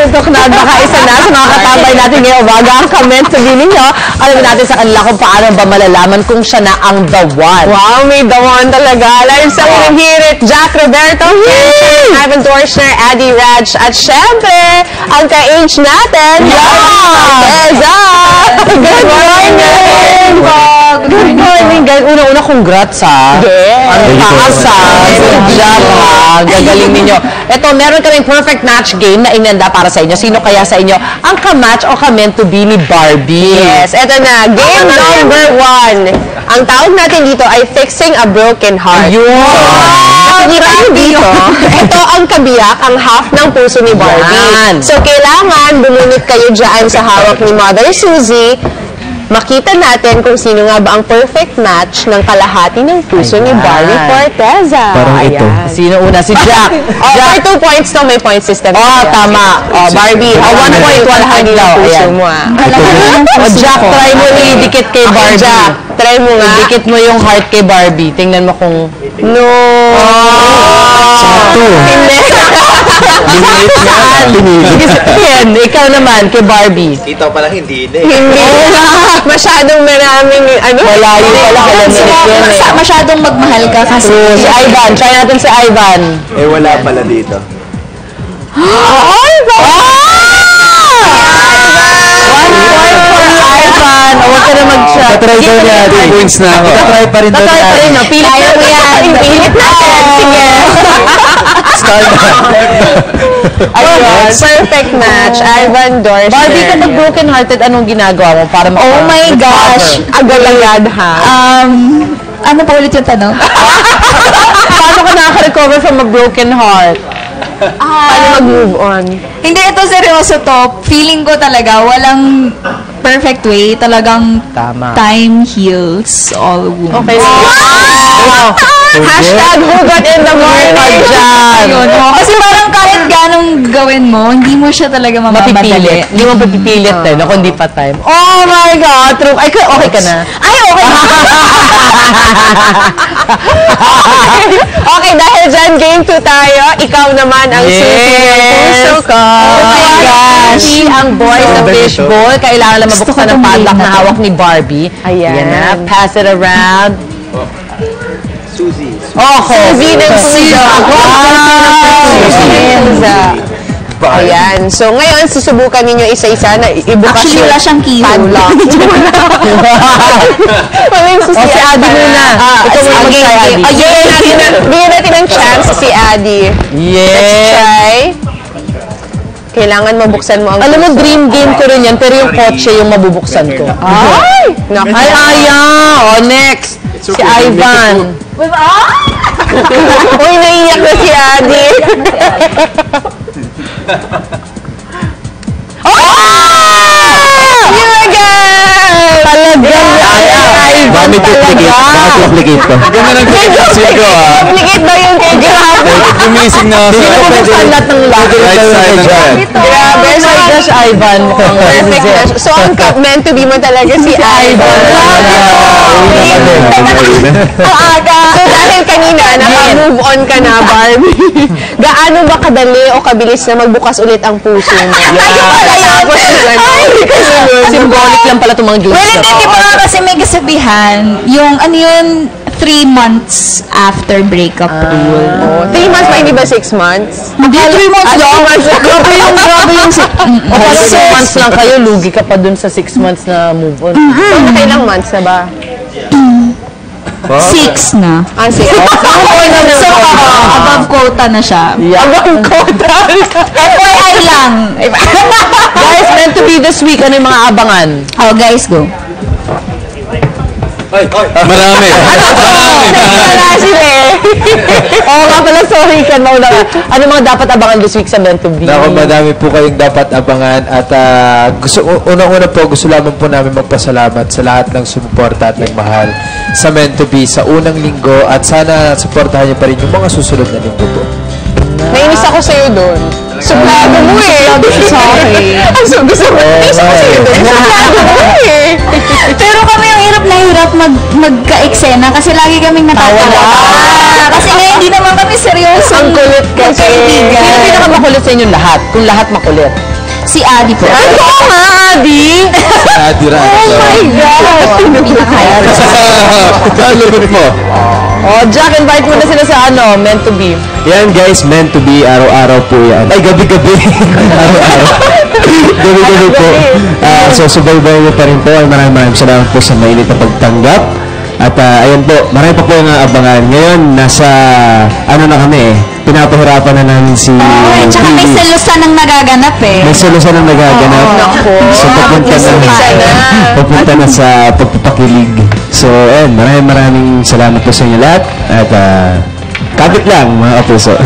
tutok na at baka isa na sa mga katambay natin ngayong umaga ang comment to be ninyo. Alam natin sa kanila kung paano ba malalaman kung siya na ang the one. Wow, may the one talaga. Live sa Hirit, Jack Roberto, Ivan Dorschner, Addie Raj, at syempre, ang ka-age natin, Teza! Good morning! Good morning, guys. Una-una, congrats, ha? Ang taas, ha? Good job, ha? Gagaling ninyo. Ito, meron kaming perfect match game na inanda para sa inyo. Sino kaya sa inyo ang ka-match o ka-meant to be ni Barbie? Yes, eto na. Game number 1. Ang tawag natin dito ay fixing a broken heart. Ayun! Dito, ito ang kabiyak, ang half ng puso ni Barbie. So, kailangan bumunot kayo dyan sa hawak ni Mother Susie. Makita natin kung sino nga ba ang perfect match ng kalahati ng puso ni Barbie Forteza. Parang ito. Sino una? Si Jack. Jack, 2 points to, may point system. Tama. Barbie, 1 point, 100 ng puso mo. Jack, try mo idikit kay Barbie. Jack, try mo nga. Idikit mo yung heart kay Barbie. Tingnan mo kung... No! Sakto. Yan, ikaw naman, kay Barbie. Ito pala hindi Hindi. Masyadong maraming, Malayo pala, Masyadong magmahal ka kasi. Si Ivan, try natin si Ivan. Eh wala pala dito. Ivan, huwag ka na mag-shot. Tatry daw niya. 2 points na ako. Tatry pa rin daw Tatry pa rin, no? Pilit Kaya mo yan. Pilit natin. Sige. Ayun, perfect match. Ivan Dorschner. Barbie, kapag broken-hearted, anong ginagawa mo para Oh my gosh. Agad-agad, ha? Ano pa ulit yung tanong? Paano ka nakaka-recover from a broken heart? Paano mag-move on? Hindi, ito seryoso to. Feeling ko talaga, walang perfect way. Talagang Tama. time heals all wounds. Okay. Wow. Hashtag hugot in the morning. Ayun, kasi parang kahit ganong gawin mo, hindi mo siya talaga mamamadali. Hindi mo papipilit no, kung di pa time. Oh my God! True. Ay, okay ka na. Ay, okay na. Okay, dahil dyan, game 2 tayo. Ikaw naman ang susi ng puso ko. Oh my gosh! Ang boy sa fishbowl. Kailangan lang mabuksan ng padlock na hawak ni Barbie. Ayan. Yan na. Pass it around. Suzy. Suzy ng puso. Ayan. So, ngayon, susubukan ninyo isa-isa na ibukas Actually, wala siyang keyhole. Si Adi muna. Ito muna mag-try, Adi. Bigyan natin ng chance si Adi. Yes! Let's try. Kailangan mabuksan mo ang Alam mo, dream game ko rin yan, pero yung kotse yung mabubuksan ko. Ay! Ay, ayaw! Oh, next! Si Ivan. Uy, naiiyak na si Adi. You again! Talagang Ivan talaga. Duplicate ko. Ganda ng duplicate ko, ha? Duplicate ba yung kay Grabe? Gumising na ako. Hindi ko mabuksan lahat ng lahat. Right side ng head. Grabe. Oh my gosh, Ivan. Perfect match. So, ang meant to be mo talaga si Ivan. Ang aga. So, dahil kanina, naka-move on ka na, Barbie. Gaano ba kadali o kabilis na magbukas ulit ang puso mo? Symbolic lang pala itong mga games. Well, hindi pa nga kasi may kasabihan. Yung, 3 months after breakup rule. 3 months ba, hindi ba 6 months? Hindi, 3 months lang. Grabe yung O pala 6 months lang kayo, lugi ka pa dun sa 6 months na move on. So, ilang months na ba? 6 na. Ah, 6. So, above quota na siya. Abang quota. FYI lang. Guys, meant to be this week, ano yung mga abangan? Oh, guys, go. Marami. Wala sila eh. Oo nga pala, sorry ka mauna ka. Ano mga dapat abangan this week sa meant to be? Naku, madami po kayong dapat abangan at unang-una po gusto lamang po namin magpasalamat sa lahat ng sumuporta at nagmahal sa meant to be sa unang linggo at sana suportahan niyo pa rin yung mga susunod na linggo po. Nainis ako sa'yo doon. Suplado mo eh. Sa akin. Gusto mo. Nainis ako sa'yo doon. Suplado mo eh. Pero kami yung hirap na hirap magka-eksena kasi lagi kaming natatawa. Kasi ngayon hindi naman kami seryoso. Ang kulit kasi. Sino pinakamakulit sa inyong lahat? Kung lahat makulit. Si Adi po. Ano nga, Adi? Adira. Oh my God! Kalubot mo. Oh, Jack, invite mo na sila sa meant to be. Yan guys, meant to be, araw-araw po yan. Ay, gabi-gabi. Araw-araw. Gabi-gabi po. So, subaybayan niyo pa rin po. Maraming salamat po sa mainit na pagtanggap. At ayan po, marami pa po yung abangan. Ngayon, nasa, na kami pinapahirapan na namin si Ay, tsaka may Pili. selusan ang nagaganap eh. May solusyon ang nagaganap. So, papunta na sa pagpapakilig. So, ayan, maraming salamat po sa inyo lahat. At, kapit lang, mga kapuso.